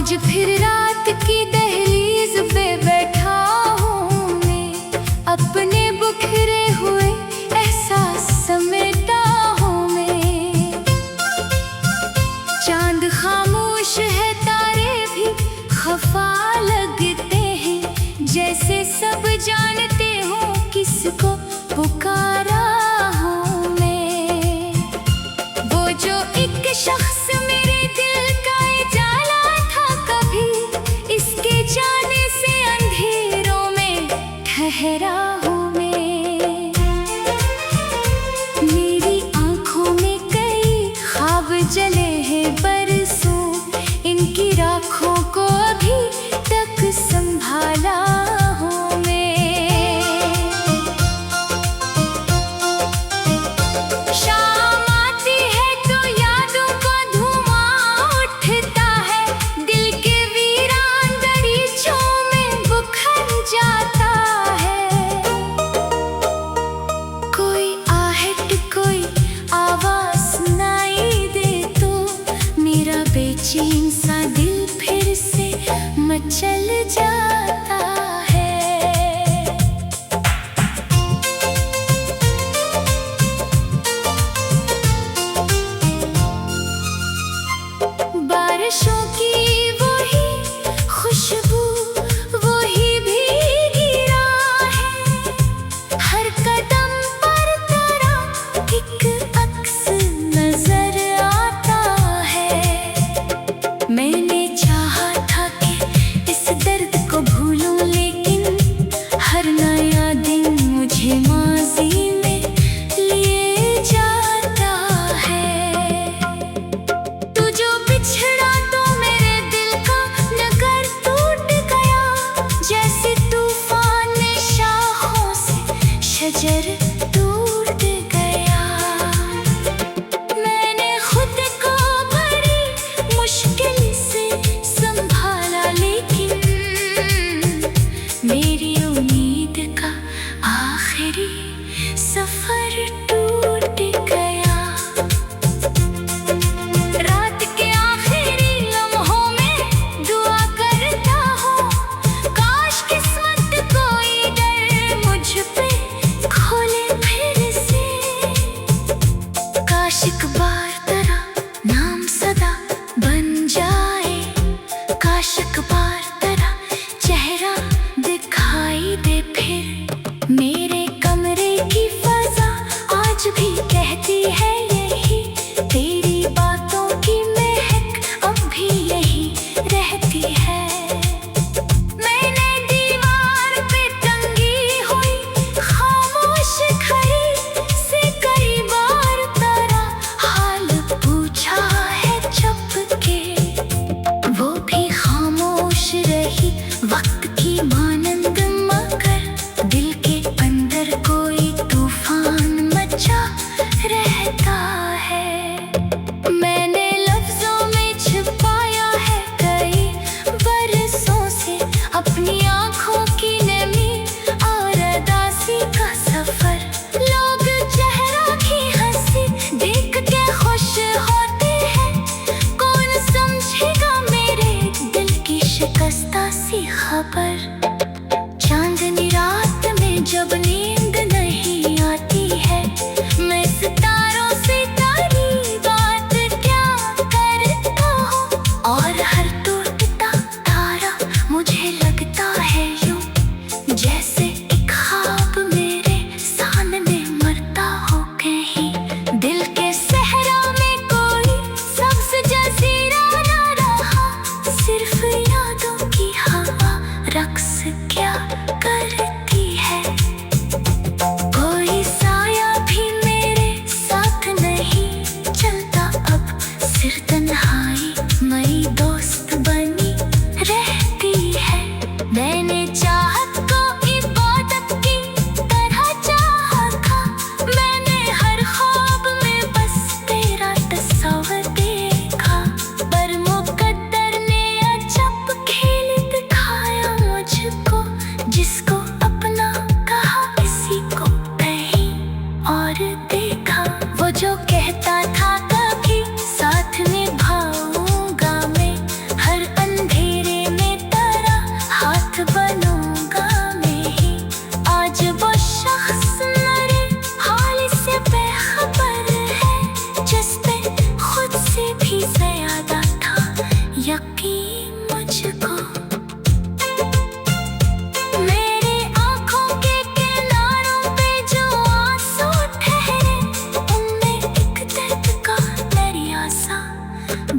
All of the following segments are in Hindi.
आज फिर रात की दहलीज पे बैठा हूँ मैं, अपने बुखरे हुए एहसास समेटा हूँ मैं। चांद खामोश है, तारे भी खफा लगते हैं, जैसे सब जानते हो किसको पुकारा हूँ मैं। वो जो एक शख्स मेरे दिल का उजाला था, कभी इसके जाने से अंधेरों में ठहरा हूँ मैं। मेरी आंखों में कई ख्वाब जले हैं बरसों, इनकी राखों को अभी तक संभाला हूँ मैं। शाम आती है तो यादों का धुआं उठता है, दिल के वीरान दरीचों में बुखर जाता है। कोई आहट कोई आवाज सुनाई दे तो मेरा बेचैन सा दिल फिर से मचल जाता है। बारिशों की वही खुशबू, वही भीगी राह है, हर कदम पर तेरा एक अक्स नजर आता है। मैंने चाहा था कि इस दर्द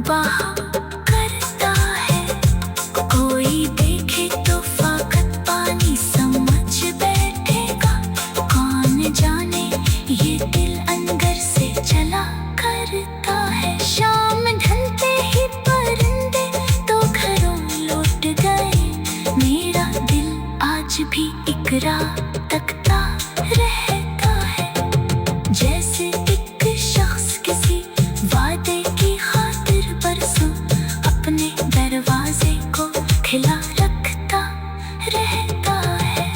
बाह करता है। कोई देखे तो फाकत पानी समझ बैठेगा। कौन जाने ये दिल अंदर से चला करता है। शाम ढलते ही परिंदे तो घरों लौट गए। मेरा दिल आज भी एक राह तकता रहता है। जैसे एक शख्स किसी वादे की खातिर बरसों अपने दरवाजे को खिला रखता रहता है।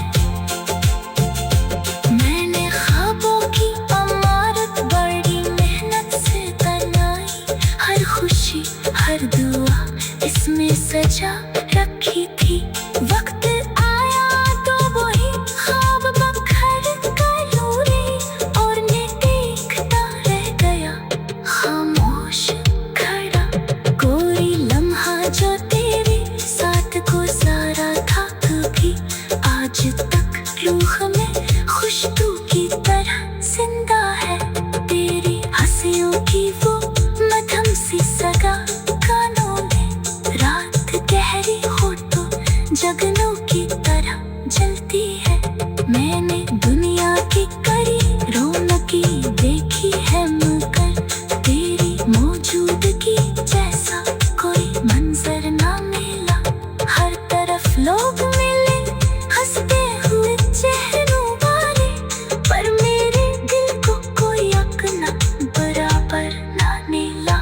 मैंने ख्वाबों की इमारत बड़ी मेहनत से बनाई। हर खुशी हर दुआ इसमें सजा रखी थी। वक्त आया तो वही ख्वाब बखर कर उड़े और मैं देखता रह गया खामोश खड़ा। कोई लम्हा जो तेरे साथ गुजारा था कभी आज तक रूह में खुशबू की तरह जिंदा है। तेरी हंसियों की वो मधुर सी सगा कानों में रात गहरी हो तो जगनों की तरह जलती है। मैंने दुनिया की कड़ी रौनकी देखी है मगर तेरी मौजूदगी जैसा कोई मंजर ना मिला। हर तरफ लोग मिले हंसते हुए चेहरों वाले, पर मेरे दिल को कोई अपना बराबर ना मिला।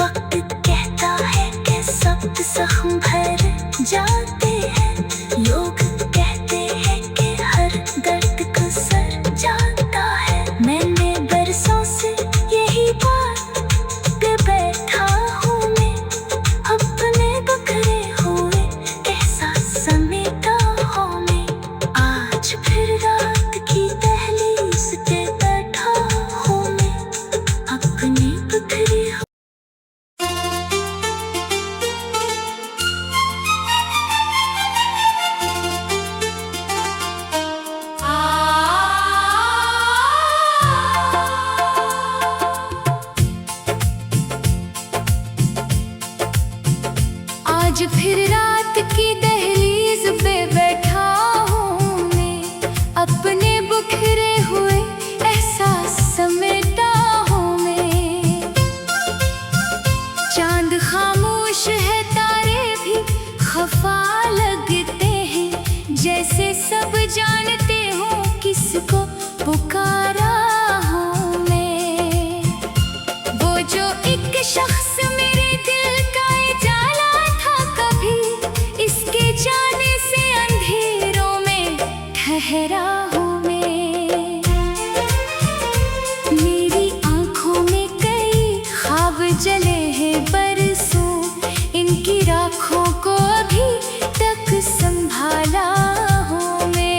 वक्त कहता है कि सब जख्म भर जाते हैं। लोग कहते हैं कि हर दर्द गुजर जाता है। मैंने बरसों से यही बात पे बैठा हूँ मैं। अपने बखरे हुए एहसास समेटा हूँ मैं। आज फिर रात की दहलीज पे बैठा हूँ मैं। अपने बखरे आज फिर रात की दहलीज पे बैठा हूँ मैं। अपने बिखरे हुए एहसास समेटा हूँ मैं। चांद खामोश है तारे भी खफा लगते हैं। जैसे सब जानते हो किसको पुकारा हूँ मैं। वो जो एक शख्स मेरे दिल का उजाला था कभी, इसके जाने से अंधेरों में ठहरा हूँ मैं। मेरी आंखों में कई ख्वाब जले हैं बरसों, इनकी राखों को अभी तक संभाला हूँ मैं।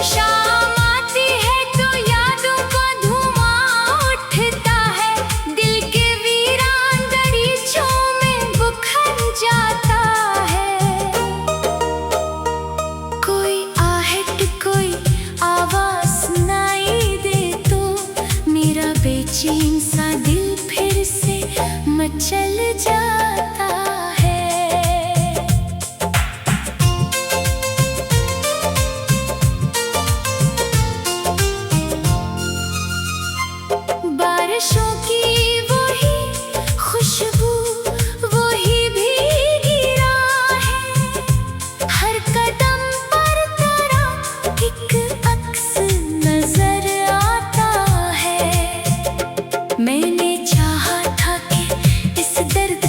शाम आती है तो यादों का धुआं उठता है। दिल के वीरान दरीचों में बुखर जाता है। कोई आहट कोई आवाज सुनाई दे तो मेरा बेचैन सा दिल फिर से मचल जाता है। बारिशों की वही खुशबू वही भीगी राहें, हर कदम पर तेरा एक अक्स नजर आता है। मैंने चाहा था कि इस दर्द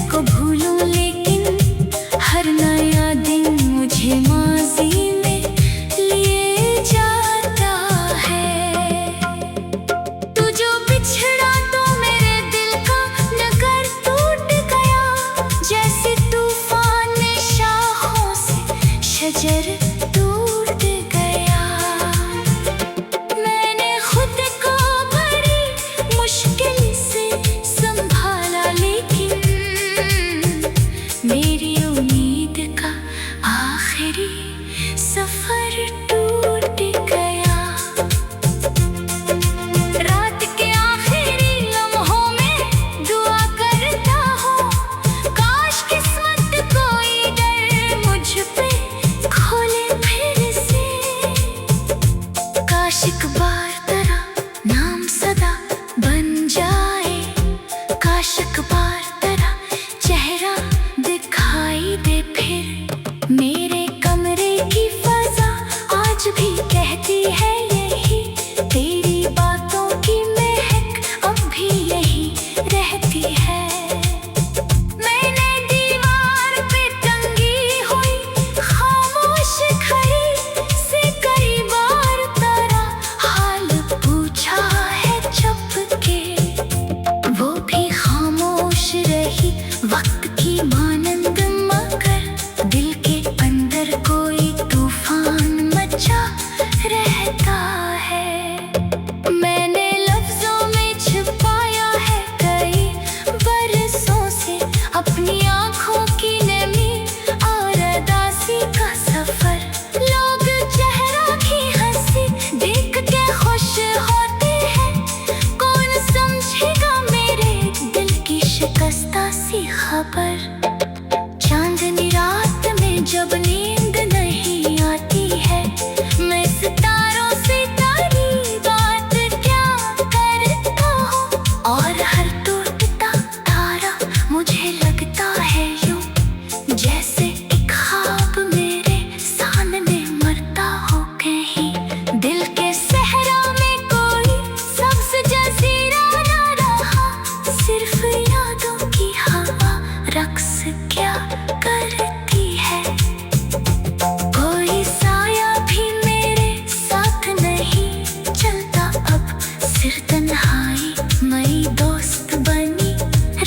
फिर तन्हाई मई दोस्त बनी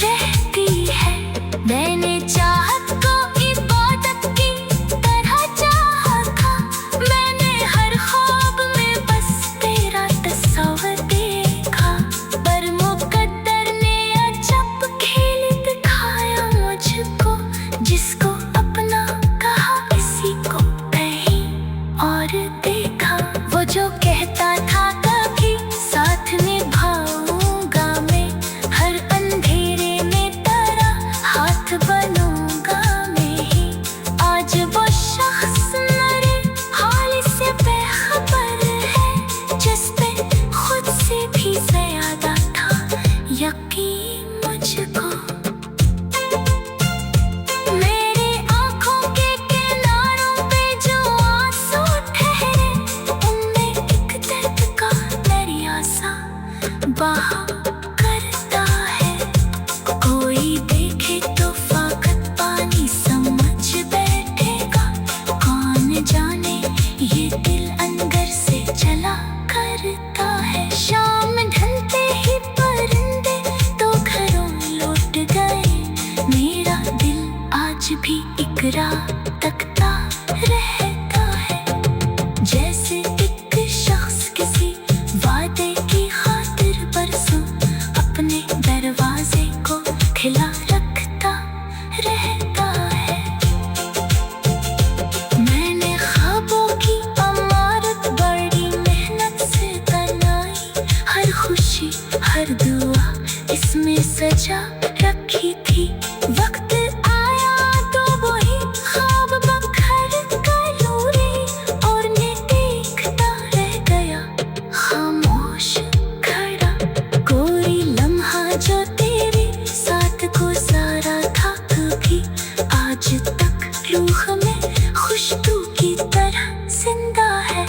रहती है। मैंने चाहत को इबादत की तरह चाहा था, मैंने हर ख्वाब में बस तेरा तस्वीर देखा। पर मुकद्दर ने अजब खेल दिखाया मुझको, जिसको अपना कहा किसी को कहीं और देखा। वो जो कहता था कभी साथ निभाऊंगा मैं, हर अंधेरे में तेरा हाथ बनूंगा मैं ही। आज वो शख्स मेरे हाल से बेखबर है, जिस पे खुद से भी ज्यादा था यकीन मुझको। मेरी आँखों के किनारों पे जो आंसू ठहरे, उनमें एक दर्द का दरिया सा बहा करता है। कोई देखे तो फाकत पानी समझ बैठेगा, कौन जाने ये दिल अंदर से चला करता है। शाम ढलते ही परिंदे तो घरों लौट गए, मेरा दिल आज भी एक राह तकता रहता है। जैसे एक शख्स किसी वादे की खातिर बरसों अपने दरवाजे को खिला रखता रहता है। मैंने ख्वाबों की इमारत बड़ी मेहनत से बनाई, हर खुशी हर दुआ इसमें सजा रखी थी। वक्त आया तो वही ख्वाब बखर कर उड़े, और मैं देखता रह गया खामोश खड़ा। कोई लम्हा जो तेरे साथ गुजारा था कभी, आज तक रूह में खुशबू की तरह जिंदा है।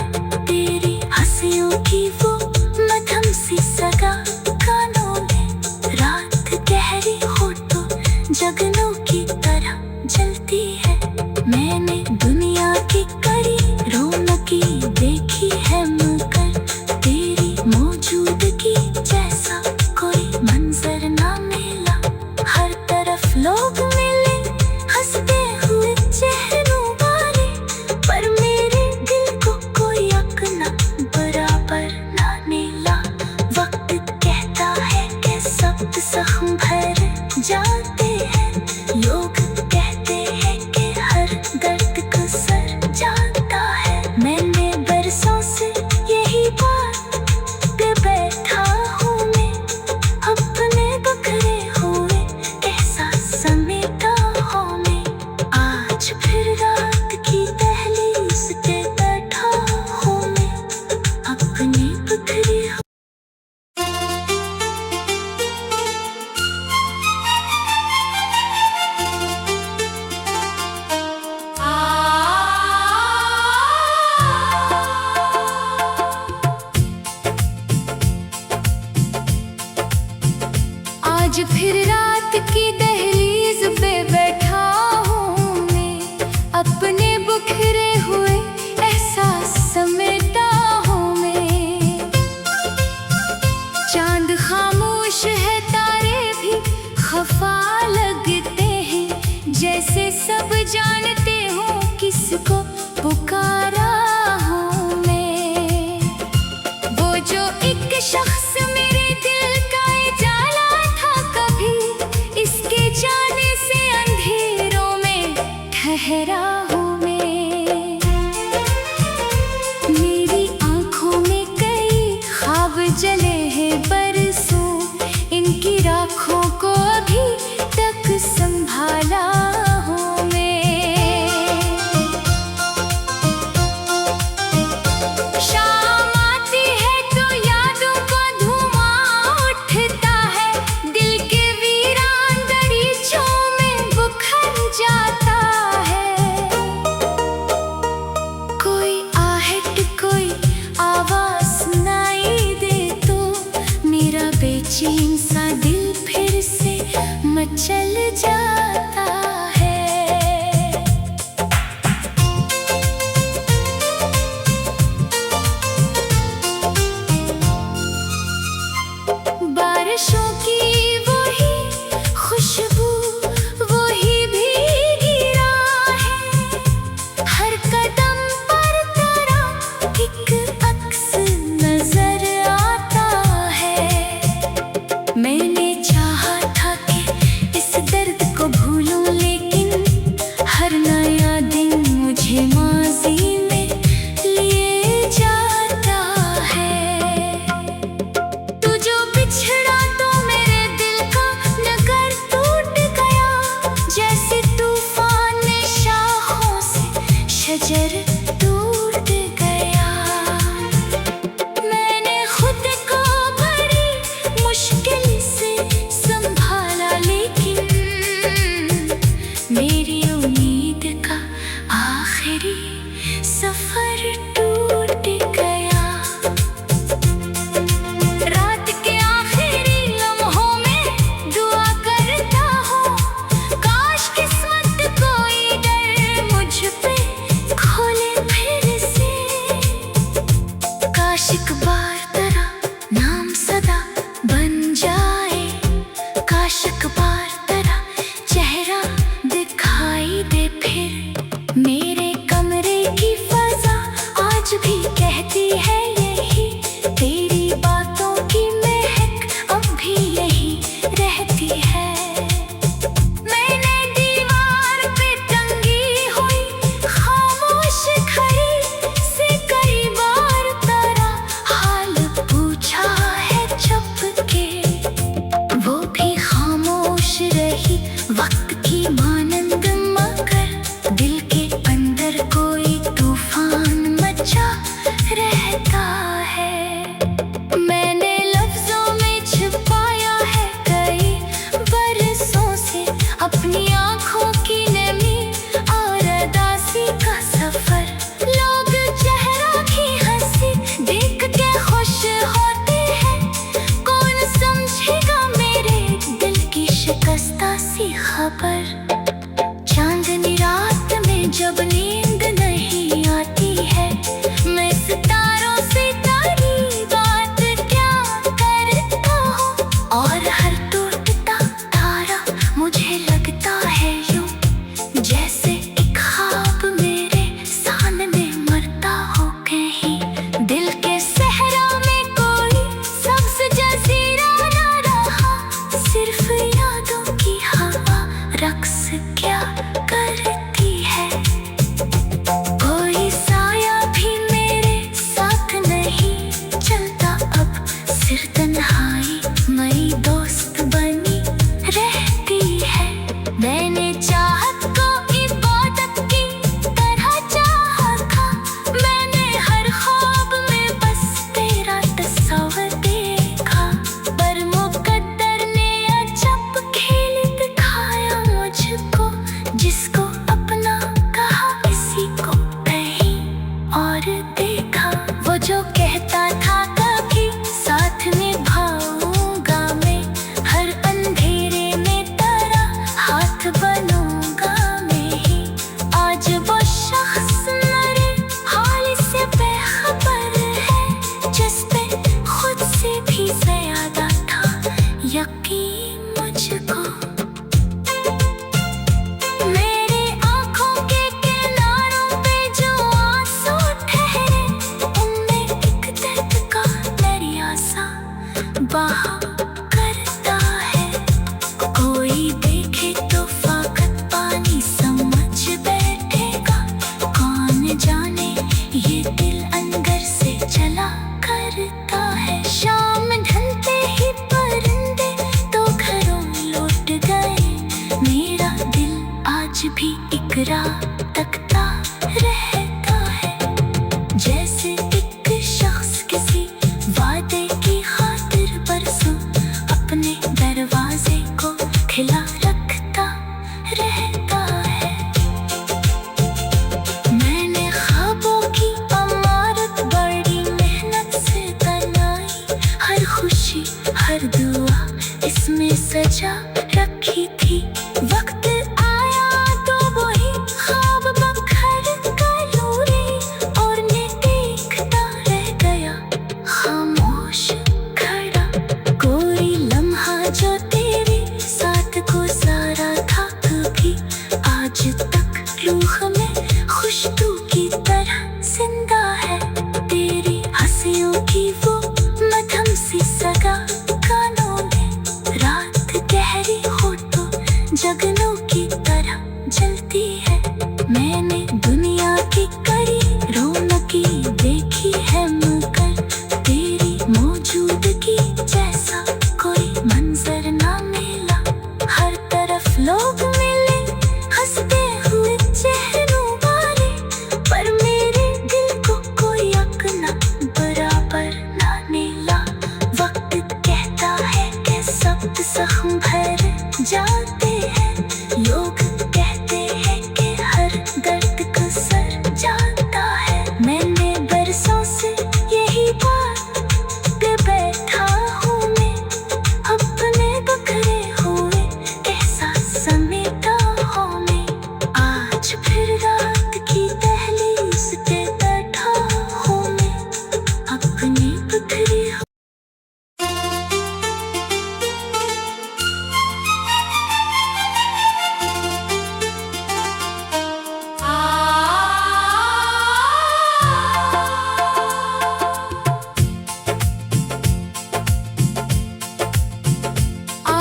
तेरी हंसियों की वो मधम सी सगा कानों में, रात गहरी हो तो जगनों की तरह जलती है। मैंने दुनिया की कड़ी रौनकी देखी है मगर तेरी मौजूदगी जैसा कोई मंजर ना मिला। हर तरफ लोग मिले हंसते हुए चेहरों वाले, पर मेरे दिल को कोई अपना बराबर ना मिला। वक्त कहता है कि सब जख्म भर जाते हैं, लोग कहते हैं कि हर दर्द गुजर जाता है। मैंने बरसों से यही बात पे बैठा हूँ मैं, अपने बखरे हुए एहसास समेटा हूँ मैं। आज फिर रात की दहलीज पे बैठा हूँ मैं, अपनी बखरी। आज फिर रात की दहलीज पे बैठा हूँ मैं, अपने बुखरे हुए एहसास समेटा हूँ मैं। चांद खामोश है तारे भी खफा लगते हैं, जैसे सब जानते हो किसको पुकारा हूँ मैं। वो जो एक शख्स मेरे दिल का उजाला था कभी, इसके जाने से अंधेरों में ठहरा हूँ मैं। मेरी आँखों में कई ख्वाब जले हैं बरसों, इनकी राखों को अभी तक संभाला हूँ मैं। शाम आती है तो यादों का धुआं उठता है, दिल के वीरान दरीचों में बुखर जाता है। कोई आहट कोई आवाज सुनाई दे तो मेरा बेचैन सा दिल फिर से मचल जाता है। बारिशों की वही खुशबू, वही भीगी राहें, हर कदम पर तेरा एक अक्स नजर आता है। मैंने चाहा था कि इस दर्द को भूलूं, लेकिन हर नया दिन मुझे माजी में लिए जाता है। तू जो बिछड़ा तो मेरे दिल का नगर टूट गया, जैसे तूफान ने शाखों से शजर टूट गया। मैंने खुद को बड़ी मुश्किल से संभाला, लेकिन मेरी उम्मीद का आखिरी सफर टूट गया। रात के आखिरी लम्हों में दुआ करता हूँ, काश किस्मत कोई डर मुझ पे खोले फिर से। काश एक बार तेरा नाम सदा बन जाए, काश एक बार तेरा चेहरा दिखाई दे फिर। मेरे कमरे की फजा आज भी कहती है यही, तेरी बातों की महक अब भी यही रहती है। मैंने दीवार पे टंगी हुई खामोश घड़ी से कई बार तेरा हाल पूछा है छुप के, वो भी खामोश रही वक्त की मानंद, मगर दिल के अंदर कोई तूफान मचा रहता है। मैंने लफ्जों में छिपाया है कई बरसों से अपनी आँखों की नमी और अदासी का सफर। लोग चेहरा की हंसी देख के खुश होते हैं, कौन समझेगा मेरे दिल की शिकस्ता सी खबर। चांदनी रात में जब नींद नहीं आती है, मैं सितारों से तारी बात क्या करता हूँ, और हर टूटता तारा मुझे लगता है यूं जैसे एक ख्वाब मेरे सामने मरता हो कहीं। दिल के सहरा में कोई सब्ज जजीरा ना रहा, सिर्फ यादों की हवा रक्स क्या करती है। कोई साया भी मेरे साथ नहीं चलता अब, सिर्फ तन्हाई मई दोस्त बनी रहती है। मैंने चाहत को इबादत की तरह चाहा था, मैंने हर ख्वाब में बस तेरा तस्वीर देखा, पर मुकद्दर ने अजब खेल दिखाया मुझको, जिसको अपना कहा किसी को कहीं और देखा। वो जो कहता था कभी साथ निभाऊंगा मैं, हर अंधेरे में तेरा हाथ बनूंगा मैं ही, आज वो शख्स मेरे हाल से बेखबर है, जिस पे खुद से भी ज्यादा था यकीन मुझको। मेरी आँखों के किनारों पे जो आंसू ठहरे, उनमें एक दर्द का दरिया सा बहा करता है। कोई देखे तो फाकत पानी समझ बैठेगा, कौन जाने ये दिल अंदर से जला करता है। शाम ढलते ही परिंदे तो घरों लौट गए, मेरा दिल आज भी एक राह तकता रहता है, जैसे एक शख्स किसी वादे की खातिर बरसों अपने दरवाजे को खिला रखता रहता है। मैंने ख्वाबों की इमारत बड़ी मेहनत से बनाई, हर खुशी हर दुआ इसमें सजा रखी थी। वक्त आया तो वही ख्वाब बखर कर उड़े, और मैं देखता रह गया खामोश खड़ा। कोई लम्हा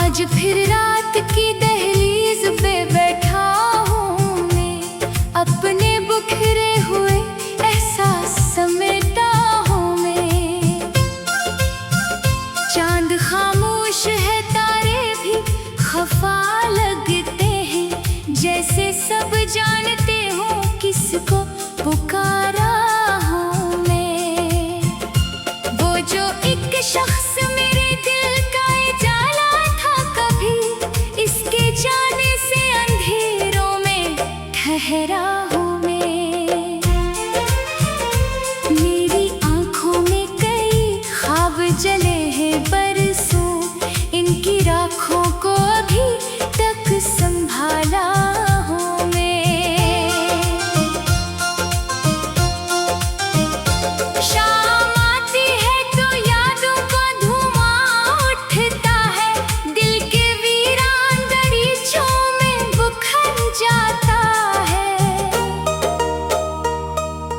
आज फिर रात की दहलीज पे बैठा हूँ मैं, अपने बुखरे हुए एहसास समेटा हूँ मैं। चांद खामोश है, तारे भी खफा लगते हैं, जैसे सब जानते हो किसको पुकारा हूँ मैं। वो जो एक शख्स मेरे दिल का उजाला था कभी, इसके जाने से अंधेरों में ठहरा हूँ मैं। मेरी आंखों में कई ख्वाब जले हैं बरसों, इनकी राखों को अभी तक संभाला हूँ मैं। शाम आती है तो यादों का धुआं उठता है, दिल के वीरान दरीचों में बुखर जाता है।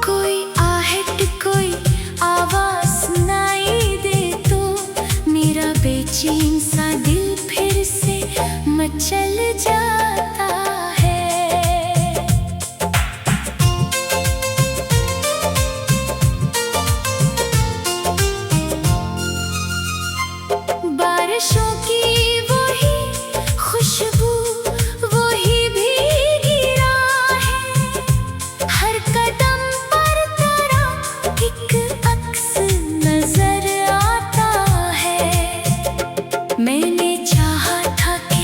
कोई आहट कोई आवाज सुनाई दे तो मेरा बेचैन सा दिल फिर से मचल जाता है। बारिशों की वही खुशबू, वही भीगी राहें, हर कदम पर तेरा एक अक्स नजर आता है। मैंने चाहा था कि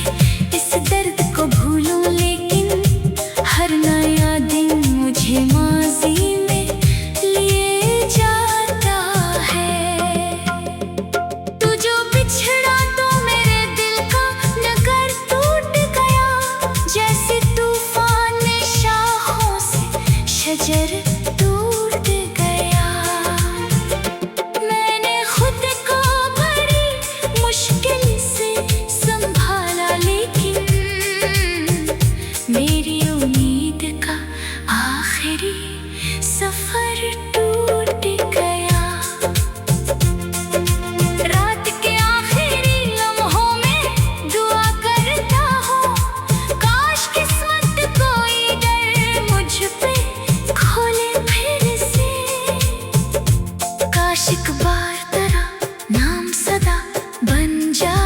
इस दर्द को भूलूं, लेकिन हर नया दिन मुझे माजी में लिए जाता है। तू जो बिछड़ा तो मेरे दिल का नगर टूट गया, जैसे तूफान में शाखों से शजर टूट गया। मैंने खुद को बड़ी मुश्किल से संभाला, लेकिन मेरी उम्मीद का आखिरी सफर टूट गया। रात के आखिरी लम्हों में दुआ करता हूँ, काश किस्मत कोई डर मुझ पे खोले फिर से। काश एक बार तेरा नाम सदा बन जाए।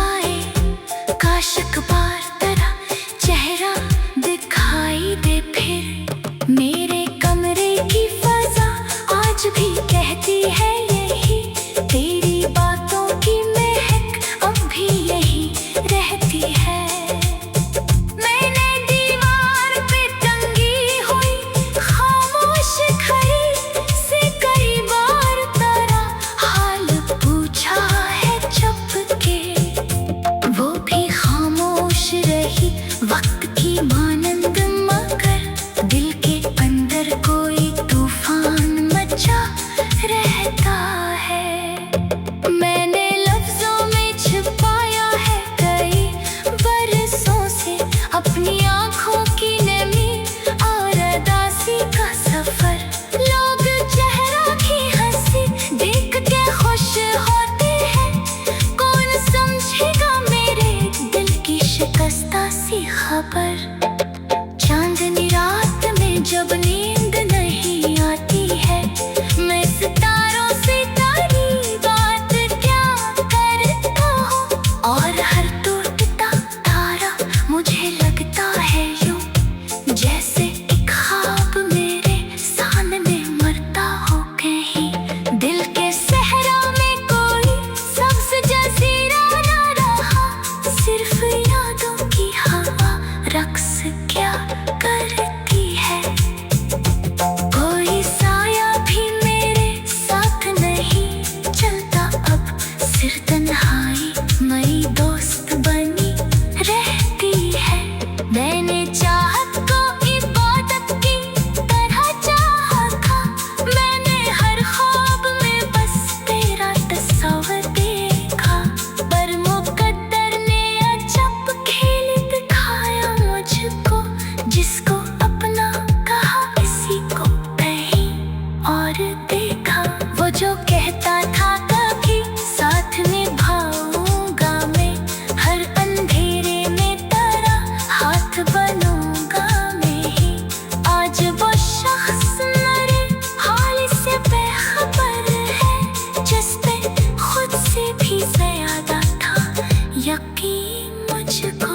यकीन मुझको।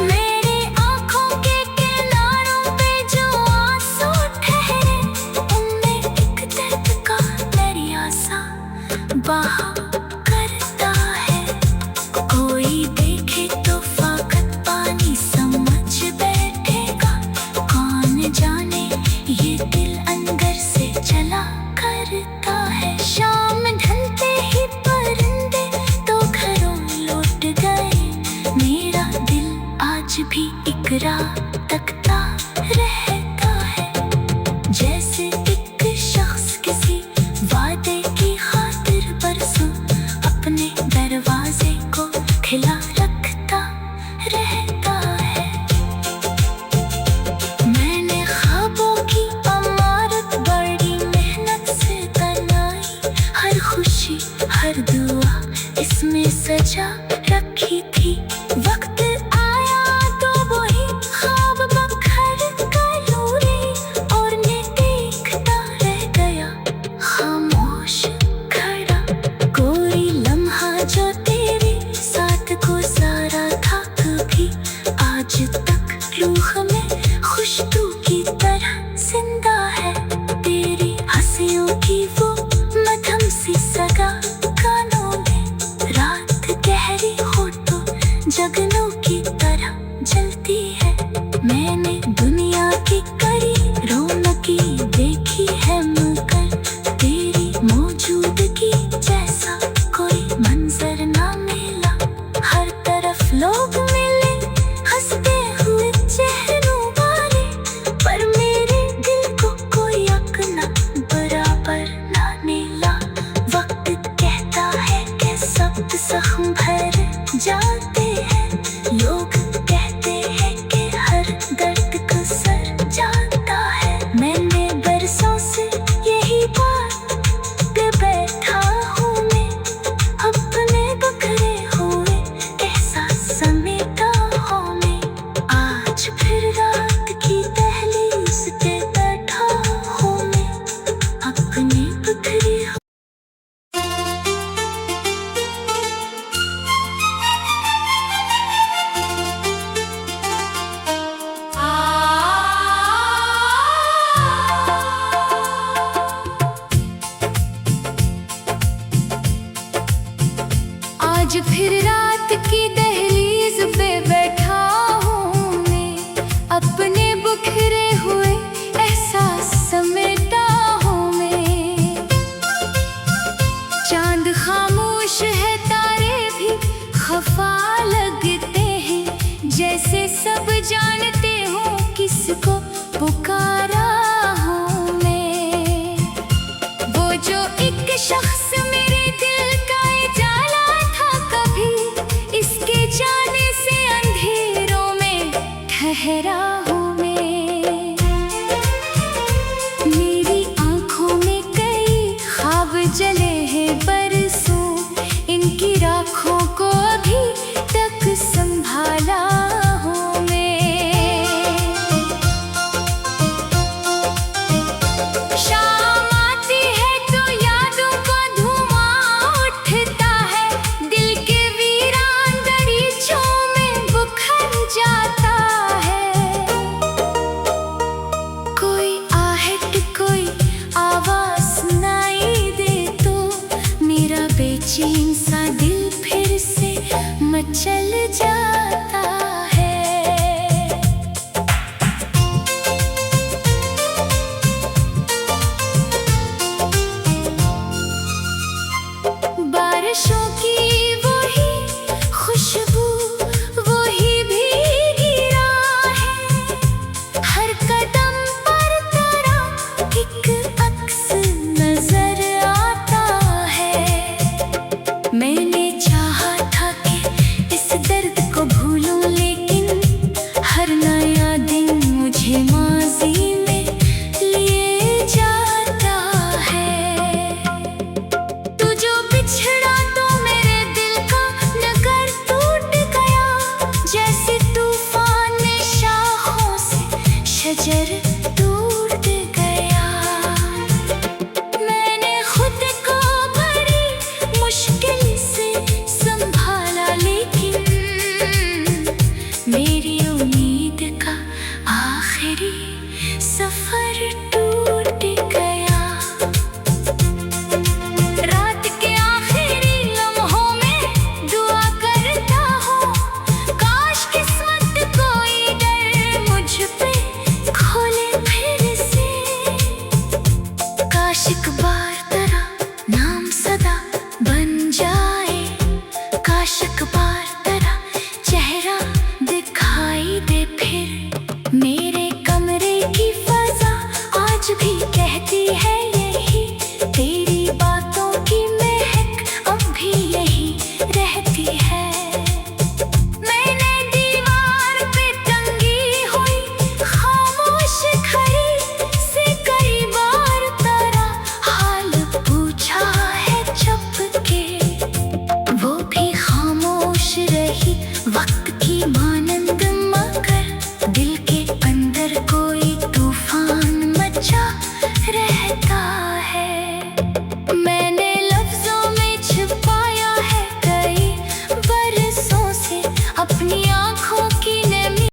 मेरी आंखों के किनारों पे जो आंसू ठहरे, उनमें एक दर्द का दरिया सा बहा करता है। कोई देखे तो फाकत पानी समझ बैठेगा, कौन जाने ये दिल अंदर से चला करता है। शाम ढलते ही परिंदे तो घरों लौट गए, मेरा दिल आज भी एक राह तकता रहता है। जैसे एक शख्स किसी वादे की खातिर बरसों अपने दरवाजे को खिला रखता रहता है। मैंने ख्वाबों की इमारत बड़ी मेहनत से बनाई, हर खुशी हर दुआ इसमें सजा रखी थी। वक्त आया तो वही ख्वाब बखर गयो रे, और मैं देखता रह गया खामोश खड़ा। कोई लम्हा जो तेरे साथ गुजारा था कभी, आज तक रूह में खुशबू की तरह जिंदा है। तेरी हंसियों की वो मधम सी सगा कानों में, रात गहरी हो तो जगनों की तरह जलती है। मैंने दुनिया की कड़ी रौनकी देखी है मुकर, तेरी मौजूदगी जैसा कोई मंजर ना मिला। हर तरफ लोग मिले हंसते हुए चेहरों वाले, पर मेरे दिल को कोई अपना बराबर ना मिला। वक्त कहता है कि सब जख्म भर जाते हैं, लोग कहते हैं कि हर दर्द गुजर जाता है। मैंने बरसों से यही बात पे बैठा हूँ मैं, अपने बखरे हुए एहसास समेटा हूँ मैं। आज फिर रात की दहलीज पे बैठा हूँ मैं, अपने बखरे आज फिर रात की दहलीज पे बैठा हूँ मैं, अपने बिखरे हुए एहसास समेटा हूँ मैं। चांद खामोश है, तारे भी खफा लगते हैं, जैसे सब जानते हो किसको पुकारा हूँ मैं। वो जो एक शख्स मेरे दिल का उजाला था कभी, इसके जाने से अंधेरों में ठहरा हूँ मैं। मेरी आंखों में कई ख्वाब जले हैं बरसों, इनकी राखों को अभी तक संभाला हूँ मैं। शाम आती है तो यादों का धुआं उठता है, दिल के वीरान दरीचों में बुखर जाता है। कोई आहट कोई आवाज सुनाई दे तो मेरा बेचैन सा दिल फिर से मचल जाता है। बारिशों की वही खुशबू, वही भीगी राहें, हर कदम पर तेरा एक अक्स नजर आता है। मैंने चाहा था कि इस दर्द को भूलूं, लेकिन हर नया दिन मुझे माजी में लिए जाता है। तू जो बिछड़ा तो मेरे दिल का नगर टूट गया, जैसे तूफान ने शाखों से शजर टूट गया। मैंने खुद को बड़ी मुश्किल